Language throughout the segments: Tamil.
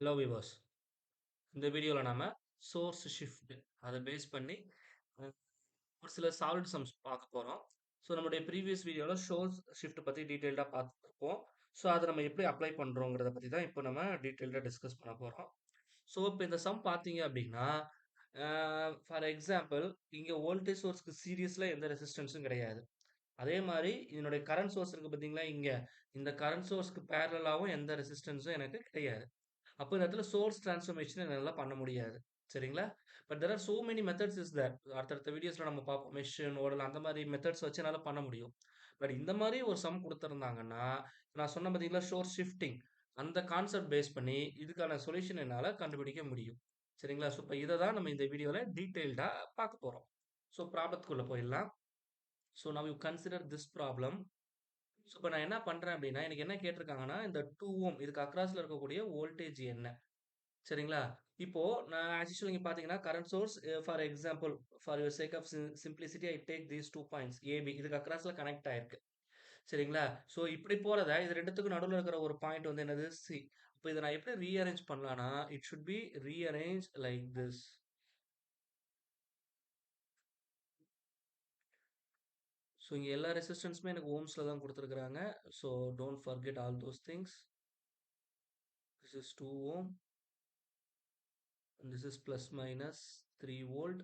ஹலோ விவர்ஸ், இந்த வீடியோவில் நாம சோர்ஸ் ஷிஃப்ட் அதை பேஸ் பண்ணி அஹ், ஒரு சில சால்வ்ட் சம்ஸ் பார்க்க போகிறோம். ஸோ நம்மளுடைய ப்ரீவியஸ் வீடியோவில் சோர்ஸ் ஷிஃப்ட் பற்றி டீட்டெயில்டாக பார்த்துருப்போம். ஸோ அதை நம்ம எப்படி அப்ளை பண்ணுறோங்கிறத பற்றி தான் இப்போ நம்ம டீட்டெயில்டாக டிஸ்கஸ் பண்ண போகிறோம். ஸோ இப்போ இந்த சம் பார்த்தீங்க அப்படின்னா, ஃபார் எக்ஸாம்பிள், இங்கே வோல்டேஜ் சோர்ஸ்க்கு சீரியஸில் எந்த ரெசிஸ்டன்ஸும் கிடையாது. அதே மாதிரி இதனுடைய கரண்ட் சோர்ஸ் இருக்கு பார்த்தீங்களா, இங்கே இந்த கரண்ட் சோர்ஸ்க்கு பேரலாகவும் எந்த ரெசிஸ்டன்ஸும் எனக்கு கிடையாது. அப்போ இந்த இடத்துல சோர்ஸ் டிரான்ஸ்ஃபர்மேஷன் என்னால பண்ண முடியாது. சரிங்களா? But there are so many methods is there. அடுத்தடுத்த வீடியோஸ்ல நம்ம பார்ப்போம். மெஷ், நோடல் அந்த மாதிரி மெத்தட்ஸ் வச்சு என்னால பண்ண முடியும். பட் இந்த மாதிரி ஒரு சம் குடுத்திருந்தாங்கன்னா, நான் சொன்னேன் பார்த்தீங்களா, சோர்ஸ் ஷிஃப்டிங் அந்த கான்செப்ட் பேஸ் பண்ணி இதுக்கான சொல்யூஷன் என்னால கண்டுபிடிக்க முடியும். சரிங்களா? ஸோ இப்ப இத தான் நம்ம இந்த வீடியோல டீட்டெயில்டா பார்க்க போறோம். ஸோ ப்ராப்ளத்துக்குள்ள போயிடலாம். So now you consider this problem. So இப்ப நான் என்ன பண்றேன் அப்படின்னா, எனக்கு என்ன கேட்டிருக்காங்கன்னா, இந்த 2 ஓம் இதுக்கு அக்ராஸ்ல இருக்கக்கூடிய வோல்டேஜ் என்ன? சரிங்களா? இப்போ நான் ஆஸ் யூசுவல் இங்க பார்த்தீங்கன்னா, current source for example, for your sake of simplicity I take these 2 points AB இதுக்கு அக்ராஸ்ல கனெக்ட் ஆயிருக்கு. சரிங்களா? ஸோ இப்படி போறத இது 2த்துக்கும் நடுவுல இருக்கிற ஒரு பாயிண்ட் வந்து என்னது? சி. அப்ப இத நான் எப்படி ரீஅரேஞ்ச் பண்ணலாம்னா, it should be rearrange like this. So இங்க எல்லா ரெசிஸ்டன்ஸுமே எனக்கு ஓம்ஸ்ல தான் குடுத்துருக்காங்க. So don't forget all those things. This is 2 ohm. This is plus minus 3 volt.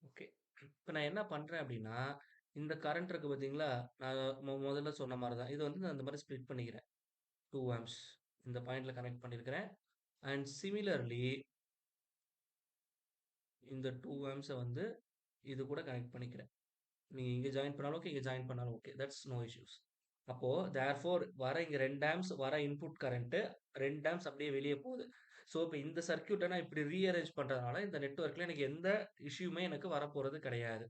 Okay. இப்ப நான் என்ன பண்றேன் அப்டின்னா, இந்த கரண்ட் இருக்கு பார்த்தீங்களா? நான் முதல்ல சொன்ன மாரி தான். இத வந்து நான் இந்த மாரி ஸ்ப்ளிட் பண்ணிக்கிறேன். 2 ஆம்ப்ஸ் இந்த பாயிண்ட்ல கனெக்ட் பண்ணியிருக்கிறேன். அண்ட் சிமிலர்லி இந்த 2 ஆம்ப்ஸ வந்து இது கூட கனெக்ட் பண்ணிக்கிறேன். நீங்க இங்க ஜாயின் பண்ணாலும் ஓகே, இங்க ஜாயின் பண்ணாலும் ஓகே. That's no issues. அப்போ தேர்ஃபோர் வர இங்க 2 ஆம்ப்ஸ் வர இன்புட் கரண்ட் 2 ஆம்ப்ஸ் அப்படியே வெளிய போகுது. ஸோ இப்ப இந்த சர்க்யூட்ட நான் இப்படி ரீஅரேஞ்ச் பண்றதுனால இந்த நெட்வொர்க்ல எனக்கு எந்த இஷ்யூமே எனக்கு வரப்போறது கிடையாது.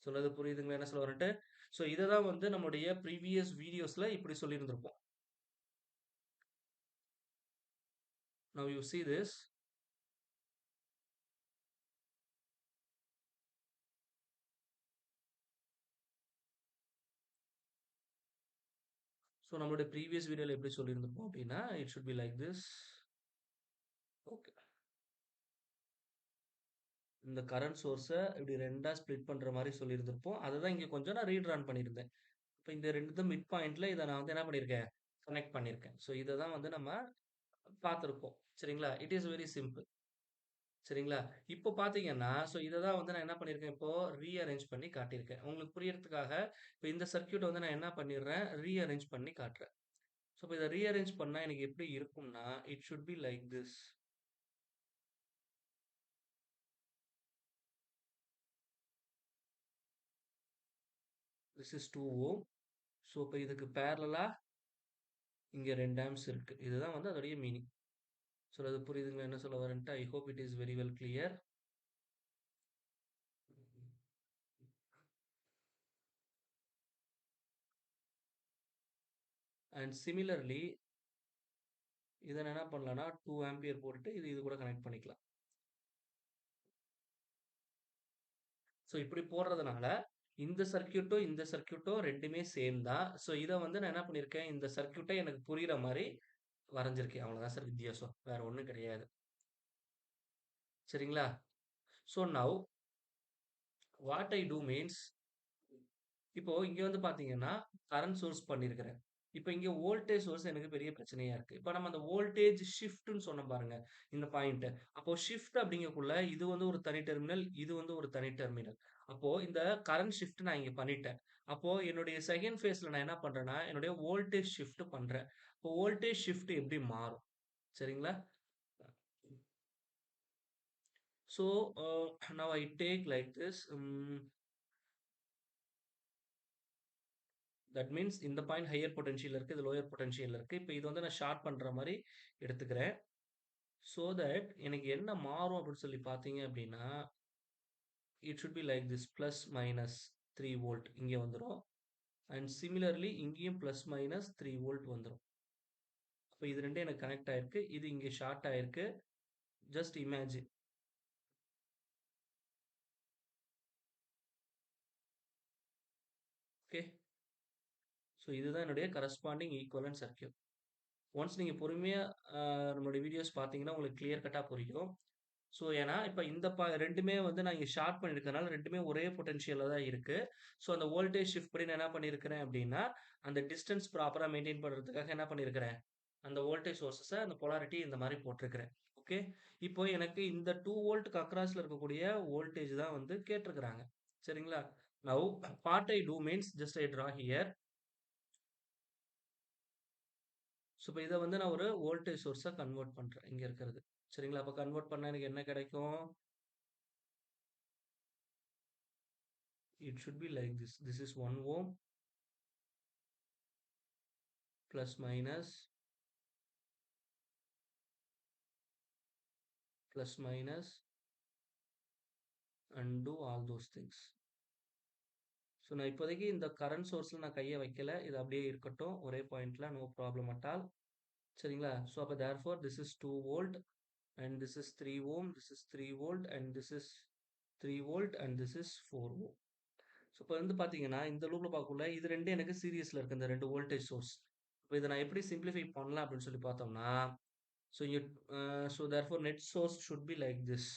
சொல்றது புரியுதுங்களா? என்ன சொல்ல வரேன்ட்டு? ஸோ இத தான் வந்து நம்முடைய ப்ரீவியஸ் வீடியோஸ்ல இப்படி சொல்லியிருந்திருப்போம். Now you see this. So நம்மளுடைய ப்ரீவியஸ் வீடியோல எப்படி சொல்லியிருந்திருப்போம் அப்படின்னா, it should be like this. Okay. இந்த கரண்ட் சோர்ஸ இப்படி 2ஆ ஸ்ப்ளிட் பண்ற மாரி சொல்லியிருந்திருப்போம். அத தான் இங்க கொஞ்சம் நான் ரீட்ரான் பண்ணியிருந்தேன். இப்ப இந்த 2 மிட் பாயிண்ட்ல இத நான் வந்து என்ன பண்ணியிருக்கேன்? கனெக்ட் பண்ணியிருக்கேன். ஸோ இத தான் வந்து நம்ம பார்த்திருப்போம். சரிங்களா? It is very simple. சரிங்களா? இப்போ பார்த்தீங்கன்னா, ஸோ இத தான் வந்து நான் என்ன பண்ணியிருக்கேன் இப்போ ரீஅரேஞ்ச் பண்ணி காட்டியிருக்கேன். உங்களுக்கு புரியறதுக்காக இப்ப இந்த சர்க்யூட்ட வந்து நான் என்ன பண்ணிடுறேன், ரீஅரேஞ்ச் பண்ணி காட்டுறேன். ஸோ இப்ப இத ரீஅரேஞ்ச் பண்ணா எனக்கு எப்படி இருக்கும்னா, it should be like this. This is 2 ohm. So இப்ப இதுக்கு பேரலலா இங்க 2 ஆம்ப்ஸ் இருக்கு. இதுதான் வந்து அதோடைய மீனிங். சொல்றது புரியுதுங்களா? என்ன சொல்ல வரேன்ட்டு? I hope it is very well clear. And similarly இத நான் என்ன பண்ணலாம்னா 2 ஆம்பியர் போட்டுட்டு இது கூட கனெக்ட் பண்ணிக்கலாம். ஸோ இப்படி போடுறதுனால, இந்த சர்க்யூட்டும், இந்த சர்க்யூட்டும் 2மே சேம் தான். ஸோ இத வந்து நான் என்ன பண்ணியிருக்கேன், இந்த சர்க்யூட்ட எனக்கு புரியிற மாரி வரைஞ்சிருக்கேன். அவ்வளோதான் சார் வித்தியாசம். வேற ஒண்ணும் கிடையாது. சரிங்களா? So now what I do means, இப்போ இங்க வந்து பார்த்தீங்கன்னா, கரண்ட் சோர்ஸ் பண்ணியிருக்கிறேன். இப்ப இங்க வோல்டேஜ் சோர்ஸ் எனக்கு பெரிய பிரச்சனையா இருக்கு. இப்ப நம்ம அந்த வோல்டேஜ் ஷிஃப்ட்ன்னு சொன்னோம் பாருங்க, இந்த பாயிண்ட். அப்போ ஷிஃப்ட் அப்படிங்கக்குள்ள இது வந்து ஒரு தனி டெர்மினல், இது வந்து ஒரு தனி டெர்மினல். அப்போ இந்த கரண்ட் ஷிஃப்ட் நான் இங்க பண்ணிட்டேன். அப்போ என்னுடைய செகண்ட் பேஸ்ல நான் என்ன பண்றேன்னா, என்னுடைய வோல்டேஜ் ஷிஃப்ட் பண்றேன். இப்போ வோல்டேஜ் ஷிஃப்ட் எப்படி மாறும்? சரிங்களா? So now I take like this. That means இந்த பாயிண்ட் ஹையர் பொட்டன்ஷியல் இருக்கு. இது லோயர் பொட்டன்ஷியல் இருக்கு. இப்ப இது வந்து நான் ஷார்ட் பண்ற மாரி எடுத்துக்கிறேன். So that எனக்கு என்ன மாறும் அப்படின்னு சொல்லி பார்த்தீங்க அப்படின்னா, it should be like this plus minus 3 volt இங்க வந்துரும். அண்ட் சிமிலர்லி இங்கேயும் பிளஸ் மைனஸ் 3 வோல்ட் வந்துரும். அப்ப இது 2 எனக்கு கனெக்ட் ஆயிருக்கு. இது இங்க ஷார்ட் ஆயிருக்கு. Just imagine. ஓகே. ஸோ இதுதான் என்னுடைய கரஸ்பாண்டிங் ஈக்குவலன்ட் சர்க்யூட். ஒன்ஸ் நீங்க பொறுமையா நம்மளுடைய வீடியோஸ் பார்த்தீங்கன்னா, உங்களுக்கு கிளியர் கட்டா புரியும். ஸோ, ஏன்னா இப்ப இந்த 2மே வந்து நான் இங்க ஷார்ட் பண்ணியிருக்கிறனால 2மே ஒரே பொட்டன்ஷியல்ல தான் இருக்கு. ஸோ, அந்த வோல்டேஜ் ஷிஃப்ட் படி நான் என்ன பண்ணியிருக்கிறேன் அப்டின்னா, அந்த டிஸ்டன்ஸ் ப்ராப்பரா மெயின்டெயின் பண்றதுக்காக என்ன பண்ணியிருக்கிறேன், அந்த வோல்டேஜ் சோர்ஸஸ அந்த போலாரிட்டி இந்த மாரி போட்டிருக்கிறேன். ஓகே. இப்போ எனக்கு இந்த 2 வோல்ட்க்கு அக்ராஸ்ல இருக்கக்கூடிய வோல்டேஜ் தான் வந்து கேட்டிருக்கிறாங்க. சரிங்களா? Now what I do means just I draw here. So, இப்ப இத வந்து நான் ஒரு வோல்டேஜ் சோர்ஸா கன்வெர்ட் பண்றேன். இங்க இருக்கிறது. சரிங்களா? அப்ப கன்வெர்ட் பண்ணா எனக்கு என்ன கிடைக்கும்? It should be like this. This is 1 ohm plus minus plus minus and do all those things. So நான் இப்போதைக்கு இந்த கரண்ட் சோர்ஸ்ல நான் கைய வைக்கல. இது அப்படியே இருக்கட்டும். ஒரே பாயிண்ட்ல நோ ப்ராப்ளம் அட் ஆல். சரிங்களா? ஸோ அப்ப therefore this is 2 volt and this is 3 ohm, this is 3 volt and this is 3 volt and this is 4 ohm. So இப்ப வந்து பார்த்தீங்கன்னா, இந்த லூப்ல பார்க்கக்குள்ள இது 2 எனக்கு சீரிஸ்ல இருக்கு. இந்த 2 வோல்டேஜ் சோர்ஸ். இப்ப இத நான் எப்படி சிம்ப்ளிஃபை பண்ணலாம் அப்படின்னு சொல்லி பார்த்தோம்னா, so you so therefore net source should be like this.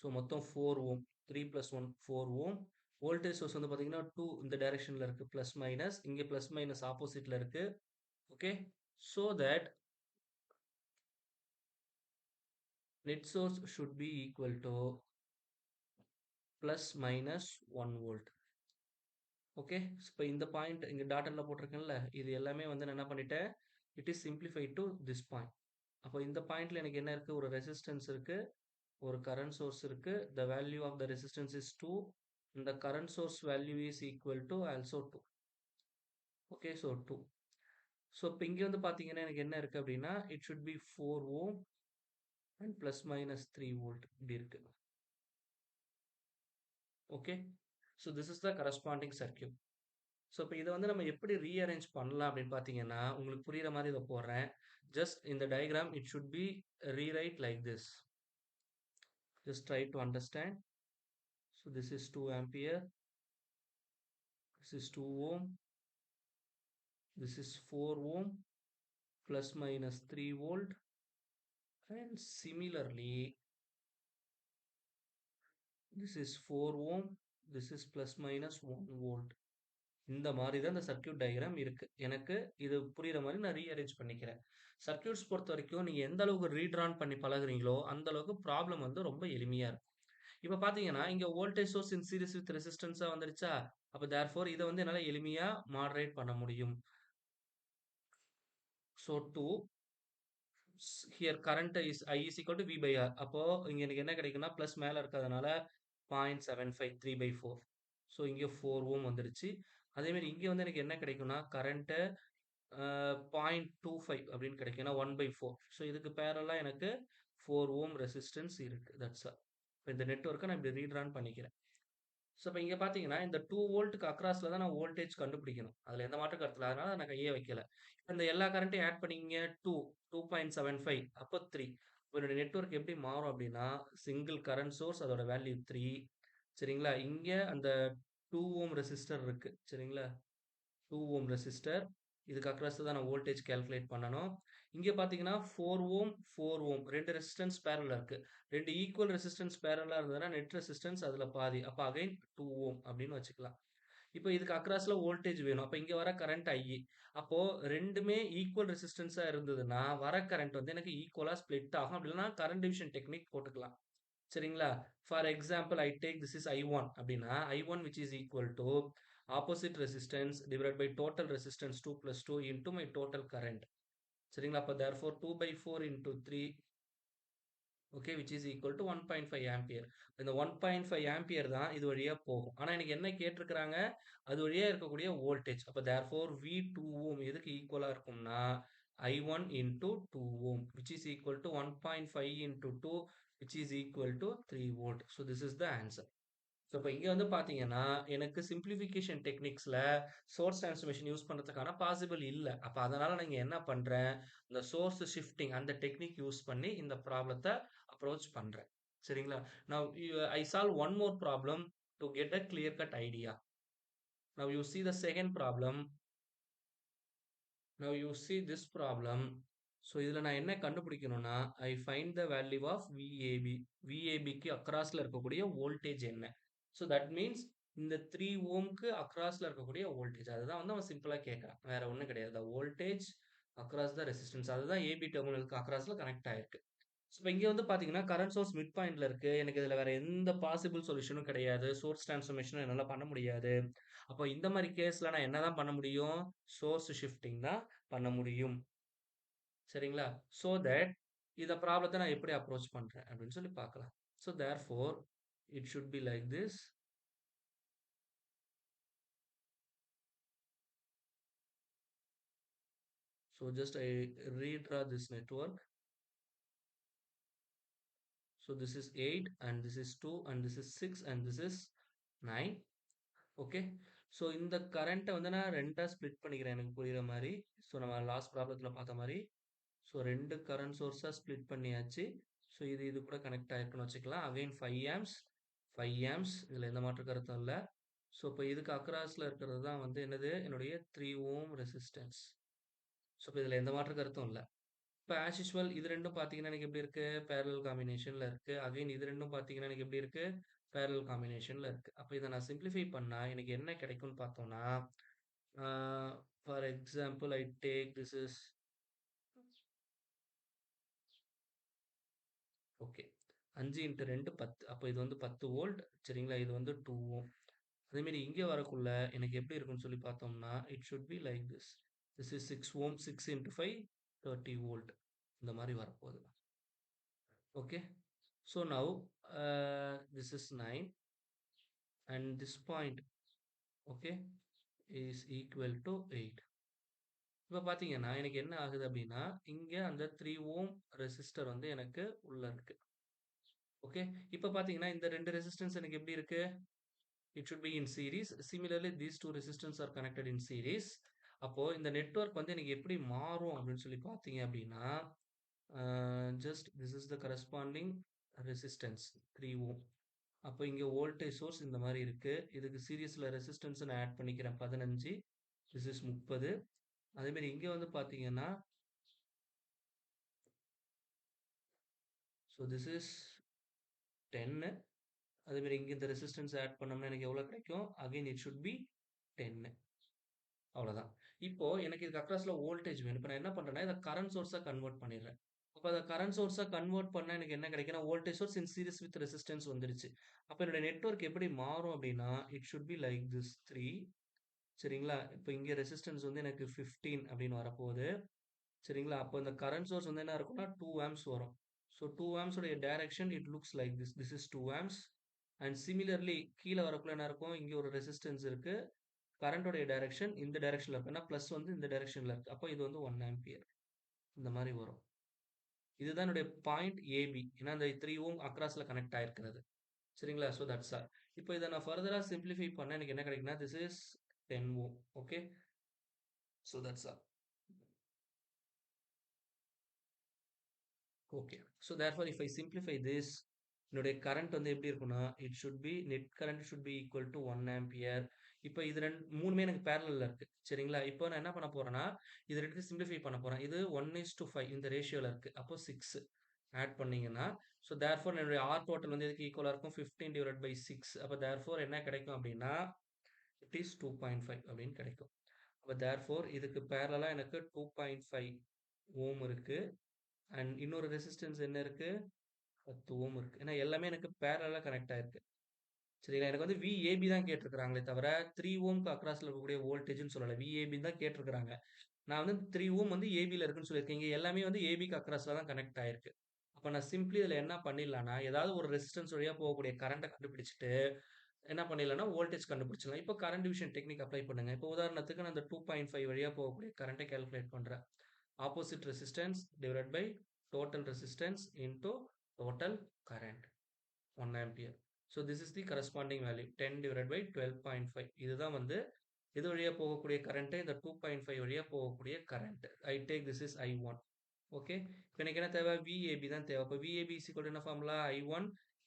So மொத்தம் 4 ஓம். 3 + 1 4 ஓம். வோல்டேஜ் சோர்ஸ் வந்து பார்த்தீங்கன்னா, 2 இந்த டைரக்ஷன்ல இருக்கு. Plus, minus. இங்க பிளஸ், மைனஸ் ஆப்போசிட்ல இருக்கு. Okay. So that net source should be equal to plus minus 1 volt. Okay. இப்ப இந்த பாயிண்ட் இங்க டாட்டட்ல போட்டிருக்கேன்ல, இது எல்லாமே வந்து நான் என்ன பண்ணிட்டேன், it is simplified to this point. அப்போ இந்த பாயிண்ட்ல எனக்கு என்ன இருக்கு? ஒரு ரெசிஸ்டன்ஸ் இருக்கு. ஒரு கரண்ட் சோர்ஸ் இருக்கு. The value of the resistance is 2. The current source value is equal to also 2. Okay. So 2. So இப்ப இங்க வந்து பார்த்தீங்கன்னா, எனக்கு என்ன இருக்கு அப்டின்னா, it should be 4 ohm and plus minus 3 volt இப்படி இருக்கு. Okay. So this is the corresponding circuit. So இப்ப இத வந்து நம்ம எப்படி ரீஅரேஞ்ச் பண்ணலாம் அப்படின்னு பார்த்தீங்கன்னா, உங்களுக்கு புரியிற மாரி இத போடுறேன். ஜஸ்ட் இந்த diagram it should B rewrite like this. Just try to understand. So this is 2 ampere, this is 2 ohm, this is 4 ohm, plus minus 3 volt, and similarly this is 4 ohm, this is plus minus 1 volt. இந்த மாதிரி தான் இந்த சர்க்யூட் டயகிராம் இருக்கு. எனக்கு இது புரியிற மாரி நான் ரீஅரேஞ்ச் பண்ணிக்கிறேன். சர்க்யூட்ஸ் பொறுத்தவரைக்கும் நீங்க எந்த அளவுக்கு ரீட்ரான் பண்ணி பழகுறீங்களோ, அந்த அளவுக்கு ப்ராப்ளம் வந்து ரொம்ப எளிமையா இருக்கும். இப்ப பார்த்தீங்கன்னா, இங்க voltage source in series with ரெசிஸ்டன்ஸா வந்துருச்சா? அப்ப தேர்ஃபோர் இத வந்து என்னால எளிமையா மாடரேட் பண்ண முடியும். So to here current is I is equal to V by R. அப்போ இங்க எனக்கு என்ன கிடைக்கும்னா, பிளஸ் மேல இருக்கிறதுனால 0.75 3/4. ஸோ இங்க 4 ஓம் வந்துருச்சு. அதே மாரி இங்க வந்து எனக்கு என்ன கிடைக்கும்னா, கரண்ட் 0.25 அப்படின்னு கிடைக்கும். ஏன்னா 1/4. ஸோ இதுக்கு பேரலா எனக்கு 4 ஓம் ரெசிஸ்டன்ஸ் இருக்கு. That's all. இப்ப இந்த நெட்வொர்க்க நான் இப்படி ரீட்ரான் பண்ணிக்கிறேன். ஸோ இப்ப இங்க பார்த்தீங்கன்னா, இந்த 2 வோல்ட்க்கு அக்ராஸ்ல தான் நான் வோல்டேஜ் கண்டுபிடிக்கணும். அதுல எந்த மாற்று கருத்து இல்ல. அதனால நான் கையே வைக்கல. இப்ப இந்த எல்லா கரண்ட்டையும் ஆட் பண்ணீங்க 2, 2.75 அப்போ 3. இப்ப என்னோட நெட்வொர்க் எப்படி மாறும் அப்படின்னா, சிங்கிள் கரண்ட் சோர்ஸ் அதோட வேல்யூ 3. சரிங்களா? இங்க அந்த 2 ஓம் ரெசிஸ்டர் இருக்கு. சரிங்களா? 2 ஓம் ரெசிஸ்டர். இதுக்கு அக்ராஸ் தான் நான் வோல்டேஜ் கால்குலேட் பண்ணணும். இங்க பார்த்தீங்கன்னா 4 ஓம், 4 ஓம் 2 ரெசிஸ்டன்ஸ் பேரலல்ல இருக்கு. 2 ஈக்குவல் ரெசிஸ்டன்ஸ் பேரலலா இருந்ததுன்னா, நெட் ரெசிஸ்டன்ஸ் அதுல பாதி. அப்ப அகைன் 2 ஓம் அப்படின்னு வச்சுக்கலாம். இப்ப இதுக்கு அக்ராஸ்ல வோல்டேஜ் வேணும். அப்ப இங்க வர கரண்ட் I. அப்போ 2மே ஈக்குவல் ரெசிஸ்டன்ஸா இருந்ததுன்னா, வர கரண்ட் வந்து எனக்கு ஈக்குவலா ஸ்ப்ளிட் ஆகும். அப்படி இல்லன்னா கரண்ட் டிவிஷன் டெக்னிக் போட்டுக்கலாம். சரிங்களா? For example I take this is I1 அப்படின்னா, I1 which is equal to opposite resistance divided by total resistance 2 plus 2 into my total current. சரிங்களா? அப்ப therefore 2/4 into 3 okay which is equal to 1.5 ampere. இந்த 1.5 ஆம்பியர் தான் இது வழியா போகும். ஆனா எனக்கு என்ன கேட்டிருக்கிறாங்க? அது வழியா இருக்கக்கூடிய வோல்டேஜ். அப்ப therefore V2 ஓம் எதுக்கு ஈக்குவலா இருக்கும்னா, I1 into 2 ohm which is equal to 1.5 into 2 which is equal to 3 volt. So this is the answer. So இப்ப இங்க வந்து பார்த்தீங்கன்னா, எனக்கு சிம்ப்ளிஃபிகேஷன் டெக்னிக்ஸ்ல சோர்ஸ் டிரான்ஸ்ஃபர்மேஷன் யூஸ் பண்றதுக்கான பாசிபிள் இல்ல. அப்ப அதனால நான் இங்க என்ன பண்றேன், இந்த சோர்ஸ் ஷிஃப்டிங் அந்த டெக்னிக் யூஸ் பண்ணி இந்த ப்ராப்ளத்த அப்ரோச் பண்றேன். சரிங்களா? Now I solve one more problem to get a clear cut idea. Now you see the second problem. Now you see this problem. So இதில் நான் என்ன கண்டுபிடிக்கணும்னா I find the value of VAB. VABக்கு அக்ராஸ்ல இருக்கக்கூடிய வோல்டேஜ் என்ன? So that means இந்த 3 ஓம்க்கு அக்ராஸ்ல இருக்கக்கூடிய வோல்டேஜ் அதுதான் வந்து அவன் சிம்பிளா கேட்கறான். வேற ஒண்ணும் கிடையாது. The voltage across the resistance அதுதான் AB டெர்மினலுக்கு அக்ராஸ்ல கனெக்ட் ஆயிருக்கு. ஸோ இப்போ இங்க வந்து பார்த்தீங்கன்னா, கரண்ட் சோர்ஸ் மிட் பாயிண்ட்ல இருக்கு. எனக்கு இதுல வேற எந்த பாசிபிள் சொல்யூஷனும் கிடையாது. சோர்ஸ் டிரான்ஸ்ஃபர்மேஷனும் என்னால பண்ண முடியாது. அப்போ இந்த மாரி கேஸ்ல நான் என்னதான் பண்ண முடியும்? சோர்ஸ் ஷிஃப்டிங் தான் பண்ண முடியும். சரிங்களா? ஸோ தட் இந்த ப்ராப்ளத்த நான் எப்படி அப்ரோச் பண்றேன் அப்படின்னு சொல்லி பார்க்கலாம். So therefore it should be like this. So just I redraw this network. So this is 8 and this is 2 and this is 6 and this is 9. Okay. So இந்த கரண்ட்டை வந்து நான் 2ஆ ஸ்ப்ளிட் பண்ணிக்கிறேன் எனக்கு புரியிற மாரி. ஸோ நம்ம லாஸ்ட் ப்ராப்ளத்தில பார்த்த மாரி. ஸோ 2 கரண்ட் சோர்ஸா ஸ்ப்ளிட் பண்ணியாச்சு. ஸோ இது கூட கனெக்ட் ஆயிருக்குன்னு வச்சுக்கலாம். அகைன் 5 ஆம்ப்ஸ், 5 ஆம்ப்ஸ் இதில எந்த மாற்று கருத்தும் இல்ல. ஸோ இப்போ இதுக்கு அக்ராஸ்ல இருக்கிறது தான் வந்து என்னது? என்னுடைய 3 ஓம் ரெசிஸ்டன்ஸ். ஸோ இப்போ இதில எந்த மாற்று கருத்தும் இல்ல. இப்ப ஆஸ் யூசுவல் இது 2ம் பார்த்தீங்கன்னா, எனக்கு எப்படி இருக்கு? பேரலல் காம்பினேஷன்ல இருக்கு. அகைன் இது 2ம் பார்த்தீங்கன்னா, எனக்கு எப்படி இருக்கு? பேரலல் காம்பினேஷன்ல இருக்கு. அப்ப இத நான் சிம்ப்ளிஃபை பண்ணா எனக்கு என்ன கிடைக்கும்னு பார்த்தோம்னா, ah for example I take this is okay. 5 into 2 10. அப்ப இது வந்து 10 வோல்ட். சரிங்களா? இது வந்து 2 ஓம். அதே மாரி இங்க வரக்குள்ள எனக்கு எப்படி இருக்கும்னு சொல்லி பார்த்தோம்னா, it should be like this. This is 6 ohm. 6 into 5 30 volt. இந்த மாரி வரப்போகுது. Okay. So now this is 9 and this point okay is equal to 8. இப்ப பார்த்தீங்கன்னா எனக்கு என்ன ஆகுது அப்படின்னா இங்க அந்த 3 ஓம் ரெசிஸ்டர் வந்து எனக்கு உள்ள இருக்கு. ஓகே. இப்ப பார்த்தீங்கன்னா இந்த 2 ரெசிஸ்டன்ஸ் எனக்கு எப்படி இருக்கு? It should be in series. Similarly these two resistance are connected in series. அப்போ இந்த நெட்வொர்க் வந்து எனக்கு எப்படி மாறும் அப்படின்னு சொல்லி பார்த்தீங்க அப்படின்னா just this is the corresponding resistance 3 ஓம். அப்போ இங்க வோல்டேஜ் சோர்ஸ் இந்த மாரி இருக்கு. இதுக்கு சீரிஸ்ல ரெசிஸ்டன்ஸ் நான் ஆட் பண்ணிக்கிறேன் 15. This is 30. அதே மாரி இங்க வந்து பார்த்தீங்கன்னா, ஸோ திஸ் இஸ் 10. அதே மாரி இங்க இந்த ரெசிஸ்டன்ஸ் ஆட் பண்ணோம்னா எனக்கு எவ்வளோ கிடைக்கும்? Again it should B 10. அவ்வளோதான். இப்போ எனக்கு இதுக்கு அக்ராஸ்ல வோல்டேஜ் வேணும். இப்ப நான் என்ன பண்றேன்னா, இத கரண்ட் சோர்ஸா கன்வெர்ட் பண்ணிடுறேன். அப்ப அத கரண்ட் சோர்ஸா கன்வெர்ட் பண்ணா எனக்கு என்ன கிடைக்கும்னா, voltage source in series with resistance வந்துருச்சு. அப்ப என்னோட நெட்வொர்க் எப்படி மாறும் அப்படின்னா, it should be like this 3. சரிங்களா? இப்ப இங்க ரெசிஸ்டன்ஸ் வந்து எனக்கு 15 அப்படின்னு வரப்போகுது. சரிங்களா? அப்போ இந்த கரண்ட் சோர்ஸ் வந்து என்ன இருக்கும்னா 2 ஆம்ப்ஸ் வரும். ஸோ 2 ஆம்ப்ஸ் உடைய direction it looks like this. This is 2 amps. And similarly கீழ வரக்குள்ள என்ன இருக்கும்? இங்க ஒரு ரெசிஸ்டன்ஸ் இருக்கு. கரண்ட் உடைய டைரக்ஷன் இந்த டைரக்ஷன்ல இருக்கு. ஏன்னா பிளஸ் வந்து இந்த டைரக்ஷன்ல இருக்கு. அப்போ இது வந்து 1 ஆம்பியர். இந்த மாரி வரும். இதுதான் என்னுடைய பாயிண்ட் ஏபி. ஏன்னா அந்த 3 ஓம் அக்ராஸ்ல கனெக்ட் ஆயிருக்கிறது. சரிங்களா? So that's all. இப்போ இத நான் ஃபர்தரா சிம்ப்ளிஃபை பண்ணா எனக்கு என்ன கிடைக்கும்னா, this is 10 ohm. Okay. So that's all. Okay. So therefore if I simplify this என்னுடைய கரண்ட் வந்து எப்படி இருக்கும்னா, it should be net current should be equal to 1 ampere. இப்ப இது 3மே எனக்கு பேரலல்ல இருக்கு. சரிங்களா? இப்போ நான் என்ன பண்ண போறேன்னா, இது 2த்தையும் சிம்ப்ளிஃபை பண்ண போறேன். இது 1:5 இந்த ரேஷியோல இருக்கு. அப்போ 6 ஆட் பண்ணீங்கன்னா, ஸோ தேர்ஃபார் என்னுடைய ஆர் டோட்டல் வந்து எதுக்கு ஈக்குவலா இருக்கும்? 15/6. அப்ப தேர்ஃபார் என்ன கிடைக்கும் அப்படின்னா, இட் இஸ் 2.5 அப்படின்னு கிடைக்கும். அப்ப தேர்ஃபார் இதுக்கு பேரலலா எனக்கு 2.5 ஓம் இருக்கு. அண்ட் இன்னொரு ரெசிஸ்டன்ஸ் என்ன இருக்கு? 10 ஓம் இருக்கு. ஏன்னா எல்லாமே எனக்கு பேரலலா கனெக்ட் ஆயிருக்கு. சரிங்களா? எனக்கு வந்து விஏபி தான் கேட்டிருக்கிறாங்களே தவிர, 3 ஓம்க்கு அக்ராஸ்ல இருக்கக்கூடிய வோல்டேஜ்ன்னு சொல்லல. விஏபின்னு தான் கேட்டிருக்கிறாங்க. நான் வந்து 3 ஓம் வந்து ஏபில இருக்குன்னு சொல்லியிருக்கேன். இங்க எல்லாமே வந்து ஏபிக்கு அக்ராஸ்ல தான் கனெக்ட் ஆயிருக்கு. அப்ப நான் சிம்ப்ளி இதுல என்ன பண்ணிடலாம்னா, ஏதாவது ஒரு ரெசிஸ்டன்ஸ் வழியா போகக்கூடிய கரண்ட்ட கண்டுபிடிச்சுட்டு, என்ன பண்ணிடலாம்னா, வோல்டேஜ் கண்டுபிடிச்சிடலாம். இப்போ கரண்ட் டிவிஷன் டெக்னிக் அப்ளை பண்ணுங்க. இப்போ உதாரணத்துக்கு நான் அந்த 2.5 வழியா போகக்கூடிய கரண்ட்ட கால்குலேட் பண்றேன். Opposite resistance divided by total resistance into total current. 1 ampere. So this is the corresponding value 10/12.5. இதுதான் வந்து இது வழியா போகக்கூடிய கரண்ட் இந்த 2.5 வழியா போகக்கூடிய current. I take this is I1. Okay. இப்போ எனக்கு என்ன தேவை? VAB தான் தேவை. அப்போ VAB இஸ் ஈக்குவல் டு என்ன formula? I1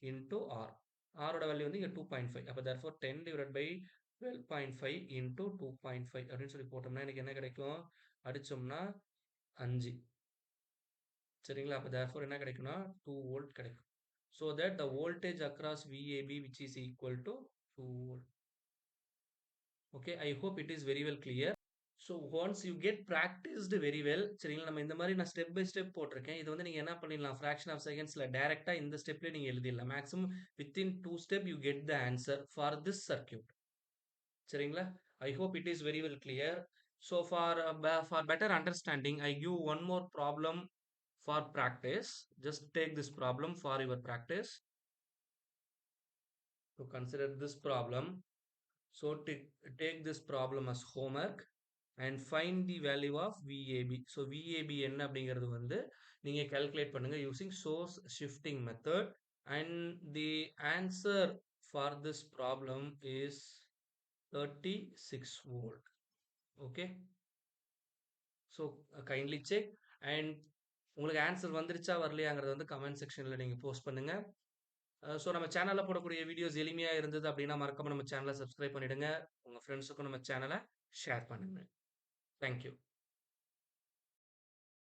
into R. R ஓட வேல்யூ வந்து இங்க 2.5. அப்போ தேர்ஃபோர் 10/12 12.5 into 2.5 அப்படின்னு சொல்லி போட்டோம்னா எனக்கு என்ன கிடைக்கும்? அடிச்சோம்னா 5. சரிங்களா? அப்ப therefore என்ன கிடைக்கும்னா 2 வோல்ட் கிடைக்கும். So that the voltage across VAB which is equal to 2 volt. Okay, I hope it is very well clear. So once you get practiced very well, சரிங்களா? நம்ம இந்த மாதிரி நான் ஸ்டெப் பை ஸ்டெப் போட்டிருக்கேன். இது வந்து நீங்க என்ன பண்ணிடலாம்? ஃபிராக்ஷன் ஆஃப் செகண்ட்ஸ்ல டைரக்டா இந்த ஸ்டெப்லயே நீங்க எழுதிடலாம். Maximum within 2 step you get the answer for this circuit. சரிங்களா? I hope it is very well clear. So for better understanding, I give one more problem for practice. Just take this problem for your practice. To consider this problem. So take this problem as homework and find the value of VAB. So VAB என்ன அப்படிங்கிறது வந்து நீங்க calculate பண்ணுங்க using source shifting method, and the answer for this problem is 36 volt. Okay. So kindly check, and உங்களுக்கு ஆன்சர் வந்துருச்சா வரலையாங்கிறத வந்து கமெண்ட் செக்ஷன்ல நீங்க போஸ்ட் பண்ணுங்க. ஸோ நம்ம சேனல்ல போடக்கூடிய வீடியோஸ் எளிமையா இருந்தது அப்படின்னா மறக்காம நம்ம சேனலை சப்ஸ்கிரைப் பண்ணிடுங்க. உங்க ஃப்ரெண்ட்ஸுக்கும் நம்ம சேனலை ஷேர் பண்ணுங்க. தேங்க்யூ.